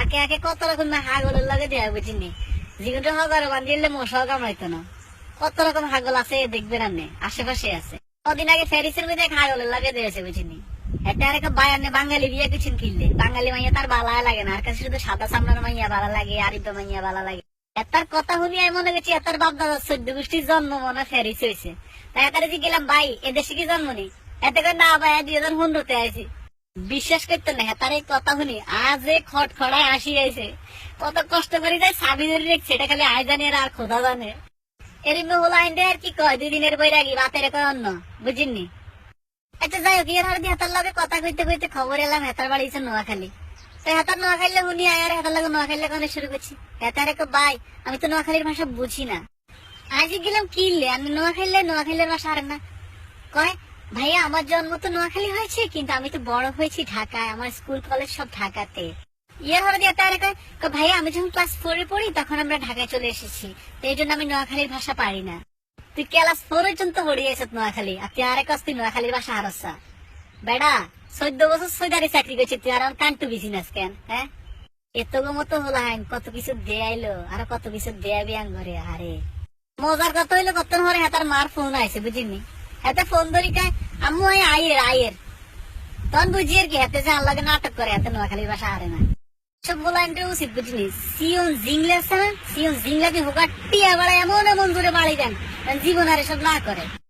আগে আগে কত রকম হাগলের লাগে দেয়া বুঝিনি যেগুলো হগারে বান্ধিলে মশাও কামড়াইতো না। কত রকম হাগল আছে দেখবে রান্নে আশেপাশে আছে। কদিন আগে ফেরিসের মধ্যে হাগলের লাগে দিয়েছে বুঝিনি। এটা আর একটা বায়ানে বাঙালি বিয়ে কিছু কিনলে বাঙালি মাইয়া তার বালা লাগে না, আর কাছে শুধু সাদা চামড়ার মাইয়া ভালো লাগে, আরিদ্র মাইয়া ভালো লাগে। এতার কথা শুনি আমি মনে করছি এতার বাপ দাদা 14 গোষ্ঠীর জন্ম মনে ফেরিস হয়েছে। তাই এতারে যে গেলাম ভাই এদেশে কি জন্ম নেই, এতে করে না ভাই 2015-তে আইছি। বিশ্বাস করতে না তার এই কথা শুনি আজ এ খটখড়ায় আসি আইছে। কত কষ্ট করে যায় সাবি ধরে রেখছে, এটা খালি আয় জানে আর খোদা জানে। এর হলো আইন আর কি কয় 2 দিনের বৈরাগী রাতের কয় অন্য বুঝিনি। আচ্ছা যাই হোক এর হাতে হাতার লাগে কথা কইতে কইতে খবর এলাম হেতার বাড়ি হচ্ছে নোয়াখালী। তো হেতার নোয়াখালীলে উনি আয়ার হেতার লাগে নোয়াখালীলে কানে শুরু করছি। হেতার এক ভাই আমি তো নোয়াখালীর ভাষা বুঝি না। আজ গেলাম কিনলে আমি নোয়াখালীর ভাষা আর না। কয় ভাইয়া আমার জন্ম তো নোয়াখালী হয়েছে কিন্তু আমি তো বড় হয়েছি ঢাকায়, আমার স্কুল কলেজ সব ঢাকাতে। ইয়ে হলো দিয়ে তার কয় ভাইয়া আমি যখন ক্লাস 4-এ পড়ি তখন আমরা ঢাকায় চলে এসেছি, তো এই জন্য আমি নোয়াখালীর ভাষা পারি না। তুই ক্লাস 4 পর্যন্ত পড়িয়েছ নোয়াখালী আর তুই আরেক তুই নোয়াখালীর ভাষা হারসা বেড়া। 14 বছর সৈদারি চাকরি করছি তুই আর আমার কান্টু বিছিনাস কেন? হ্যাঁ এত মতো হলো আইন কত কিছু দেয়াইলো আর কত কিছু দেয়াবি আং ঘরে। আরে মজার কথা হইলো কত হরে হাতার মার ফোন আইছে বুঝিনি। হাতে ফোন ধরি কায় আম্মু আয়ের তখন বুঝি আর কি হাতে যে আল্লাহকে নাটক করে হাতে নোয়াখালীর ভাষা হারে না। সব বলা উচিত বুঝিনি। সিয়ন জিংলে আছে না, সিয়ন জিংলা দিয়ে হোকা টিয়া বাড়া এমন জোরে বাড়ি দেন জীবন আর এসব না করে।